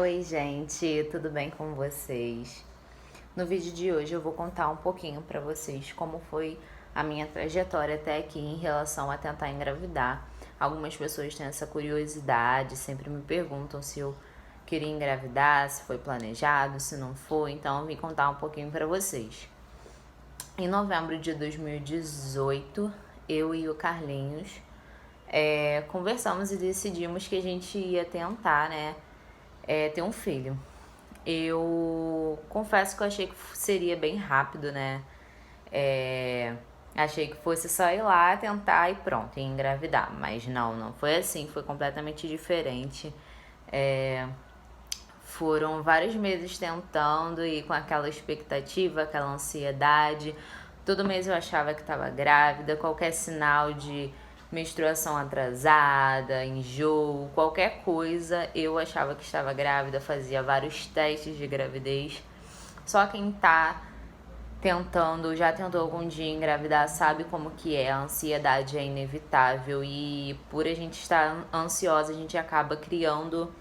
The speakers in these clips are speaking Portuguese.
Oi, gente, tudo bem com vocês? No vídeo de hoje eu vou contar um pouquinho para vocês como foi a minha trajetória até aqui em relação a tentar engravidar. Algumas pessoas têm essa curiosidade, sempre me perguntam se eu queria engravidar, se foi planejado, se não foi, então eu vim contar um pouquinho para vocês. Em novembro de 2018, eu e o Carlinhos conversamos e decidimos que a gente ia tentar, ter um filho. Eu confesso que eu achei que seria bem rápido, né? Achei que fosse só ir lá, tentar e pronto, e engravidar. Mas não foi assim, foi completamente diferente. Foram vários meses tentando e com aquela expectativa, aquela ansiedade. Todo mês eu achava que estava grávida, qualquer sinal de menstruação atrasada, enjoo, qualquer coisa, eu achava que estava grávida, fazia vários testes de gravidez. Só quem tá tentando, já tentou algum dia engravidar, sabe como que é, a ansiedade é inevitável e por a gente estar ansiosa, a gente acaba criando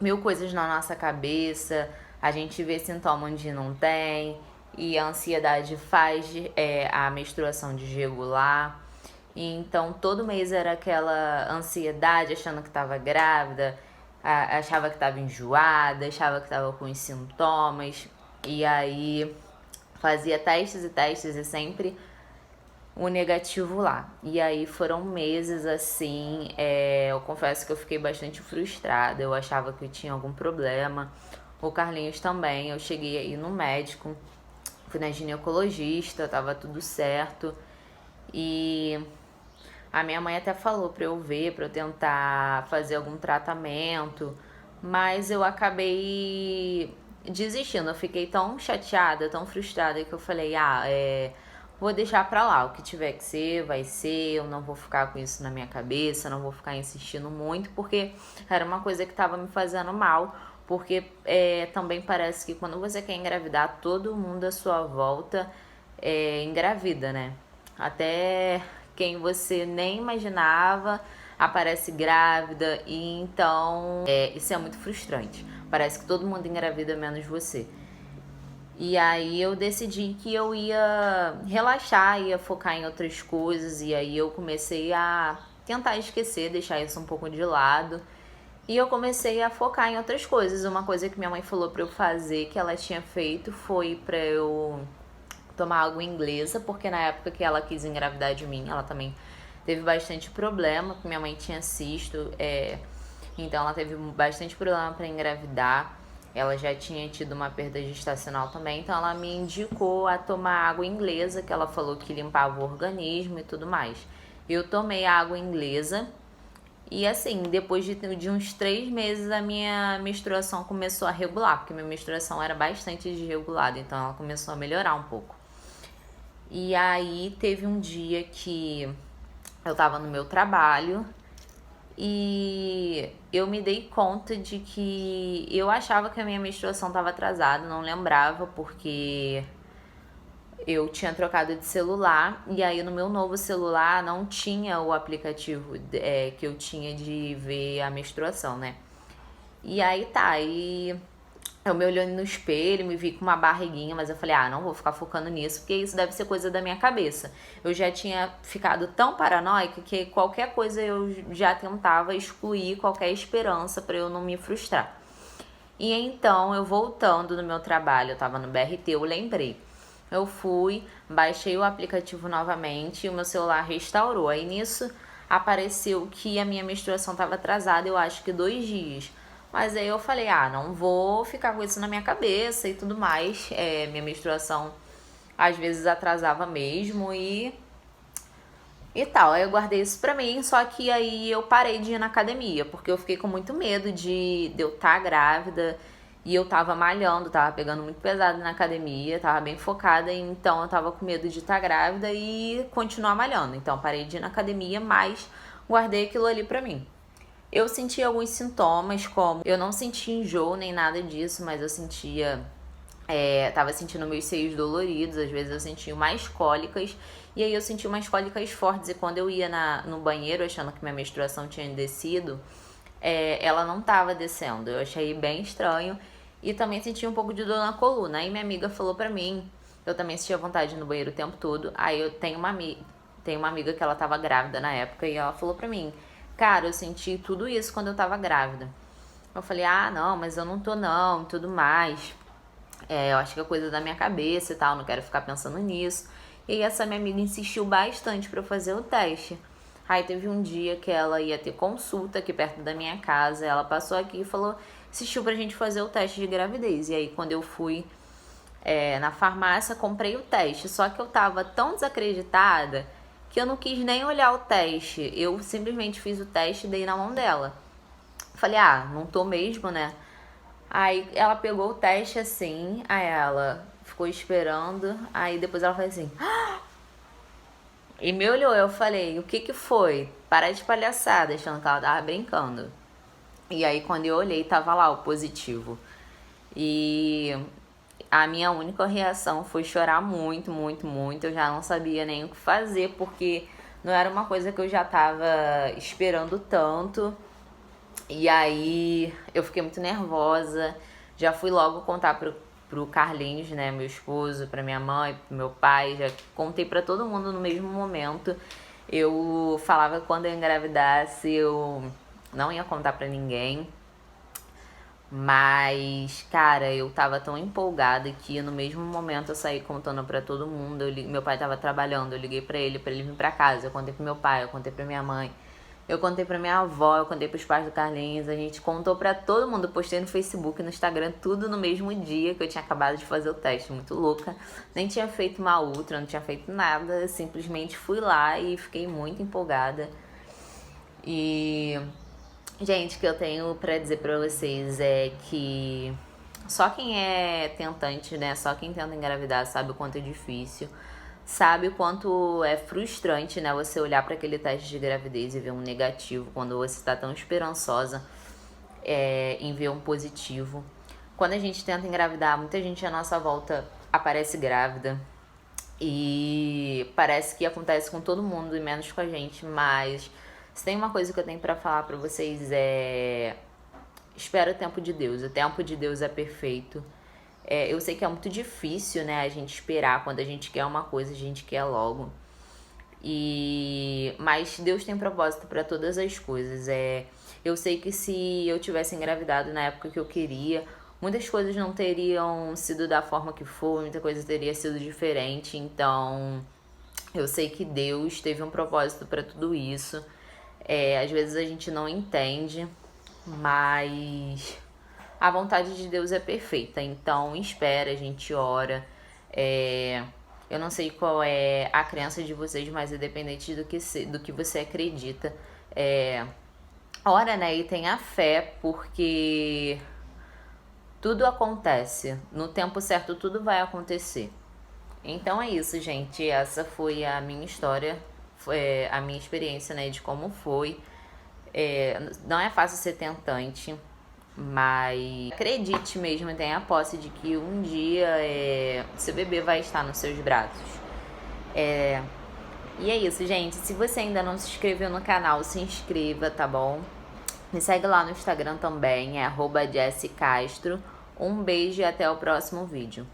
mil coisas na nossa cabeça, a gente vê sintoma onde não tem, e a ansiedade faz a menstruação desregular. E então todo mês era aquela ansiedade, achando que estava grávida, achava que estava enjoada, achava que estava com os sintomas, e aí fazia testes e testes e sempre o negativo lá. E aí foram meses assim, eu confesso que eu fiquei bastante frustrada, eu achava que eu tinha algum problema. O Carlinhos também, eu cheguei aí no médico, fui na ginecologista, tava tudo certo. E a minha mãe até falou pra eu ver, pra eu tentar fazer algum tratamento, mas eu acabei desistindo. Eu fiquei tão chateada, tão frustrada que eu falei, vou deixar pra lá, o que tiver que ser, vai ser, eu não vou ficar com isso na minha cabeça, não vou ficar insistindo muito, porque era uma coisa que tava me fazendo mal, porque também parece que quando você quer engravidar, todo mundo à sua volta engravida, né? Até quem você nem imaginava aparece grávida e então isso é muito frustrante. Parece que todo mundo engravida menos você. E aí eu decidi que eu ia relaxar, ia focar em outras coisas e aí eu comecei a tentar esquecer, deixar isso um pouco de lado. E eu comecei a focar em outras coisas. Uma coisa que minha mãe falou pra eu fazer, que ela tinha feito, foi pra eu tomar água inglesa, porque na época que ela quis engravidar de mim, ela também teve bastante problema, porque minha mãe tinha cisto, então ela teve bastante problema para engravidar. Ela já tinha tido uma perda gestacional também, então ela me indicou a tomar água inglesa, que ela falou que limpava o organismo e tudo mais. Eu tomei a água inglesa e assim, depois de uns 3 meses a minha menstruação começou a regular, porque minha menstruação era bastante desregulada, então ela começou a melhorar um pouco. E aí teve um dia que eu tava no meu trabalho e eu me dei conta de que eu achava que a minha menstruação estava atrasada, não lembrava porque eu tinha trocado de celular e aí no meu novo celular não tinha o aplicativo que eu tinha de ver a menstruação, né? E aí tá, e eu me olhando no espelho, me vi com uma barriguinha, mas eu falei, não vou ficar focando nisso, porque isso deve ser coisa da minha cabeça. Eu já tinha ficado tão paranoica que qualquer coisa eu já tentava excluir qualquer esperança para eu não me frustrar. E então, eu voltando no meu trabalho, eu tava no BRT, eu lembrei. Eu fui, baixei o aplicativo novamente e o meu celular restaurou. Aí nisso apareceu que a minha menstruação estava atrasada, eu acho que 2 dias. Mas aí eu falei, não vou ficar com isso na minha cabeça e tudo mais. Minha menstruação às vezes atrasava mesmo e tal. Aí eu guardei isso pra mim, só que aí eu parei de ir na academia, porque eu fiquei com muito medo de eu estar grávida e eu tava malhando, tava pegando muito pesado na academia, tava bem focada, então eu tava com medo de estar grávida e continuar malhando. Então parei de ir na academia, mas guardei aquilo ali pra mim. Eu senti alguns sintomas, como eu não senti enjoo nem nada disso, mas eu sentia tava sentindo meus seios doloridos, às vezes eu sentia mais cólicas, e aí eu sentia umas cólicas fortes, e quando eu ia no banheiro achando que minha menstruação tinha descido, ela não tava descendo. Eu achei bem estranho. E também senti um pouco de dor na coluna. Aí minha amiga falou pra mim, eu também sentia vontade de ir no banheiro o tempo todo. Aí eu tenho uma amiga que ela tava grávida na época e ela falou pra mim, cara, eu senti tudo isso quando eu tava grávida. Eu falei, ah, não, mas eu não tô não, tudo mais. Eu acho que é coisa da minha cabeça e tal, não quero ficar pensando nisso. E aí essa minha amiga insistiu bastante pra eu fazer o teste. Aí teve um dia que ela ia ter consulta aqui perto da minha casa, ela passou aqui e falou, insistiu pra gente fazer o teste de gravidez. E aí quando eu fui na farmácia, comprei o teste. Só que eu tava tão desacreditada que eu não quis nem olhar o teste. Eu simplesmente fiz o teste e dei na mão dela. Falei, ah, não tô mesmo, né? Aí ela pegou o teste assim, aí ela ficou esperando, aí depois ela falou assim, e me olhou, eu falei, o que que foi? Para de palhaçada, achando que ela tava brincando. E aí quando eu olhei, tava lá o positivo. E a minha única reação foi chorar muito, muito, muito. Eu já não sabia nem o que fazer, porque não era uma coisa que eu já tava esperando tanto. E aí eu fiquei muito nervosa. Já fui logo contar pro Carlinhos, né, meu esposo, pra minha mãe, pro meu pai. Já contei pra todo mundo no mesmo momento. Eu falava que quando eu engravidasse eu não ia contar pra ninguém. Mas, cara, eu tava tão empolgada que no mesmo momento eu saí contando pra todo mundo. Meu pai tava trabalhando, eu liguei pra ele vir pra casa. Eu contei pro meu pai, eu contei pra minha mãe. Eu contei pra minha avó, eu contei pros pais do Carlinhos. A gente contou pra todo mundo. Postei no Facebook, no Instagram, tudo no mesmo dia que eu tinha acabado de fazer o teste. Muito louca. Nem tinha feito uma ultra, não tinha feito nada. Eu simplesmente fui lá e fiquei muito empolgada. E... gente, o que eu tenho pra dizer pra vocês é que só quem é tentante, né? Só quem tenta engravidar sabe o quanto é difícil. Sabe o quanto é frustrante, né? Você olhar para aquele teste de gravidez e ver um negativo quando você tá tão esperançosa em ver um positivo. Quando a gente tenta engravidar, muita gente à nossa volta aparece grávida. E parece que acontece com todo mundo e menos com a gente, mas se tem uma coisa que eu tenho pra falar pra vocês espera o tempo de Deus. O tempo de Deus é perfeito. Eu sei que é muito difícil, né, a gente esperar quando a gente quer uma coisa, a gente quer logo. Mas Deus tem propósito pra todas as coisas. Eu sei que se eu tivesse engravidado na época que eu queria, muitas coisas não teriam sido da forma que foi, muita coisa teria sido diferente. Então, eu sei que Deus teve um propósito pra tudo isso. Às vezes a gente não entende, mas a vontade de Deus é perfeita. Então, espera, a gente ora. Eu não sei qual é a crença de vocês, mas independente do que você acredita, ora, né? E tenha fé, porque tudo acontece. No tempo certo, tudo vai acontecer. Então é isso, gente. Essa foi a minha história, foi a minha experiência, né, de como foi. Não é fácil ser tentante, mas acredite mesmo, tenha a posse de que um dia seu bebê vai estar nos seus braços. E é isso, gente. Se você ainda não se inscreveu no canal, se inscreva, tá bom? Me segue lá no Instagram também, @jessicastro. Um beijo e até o próximo vídeo.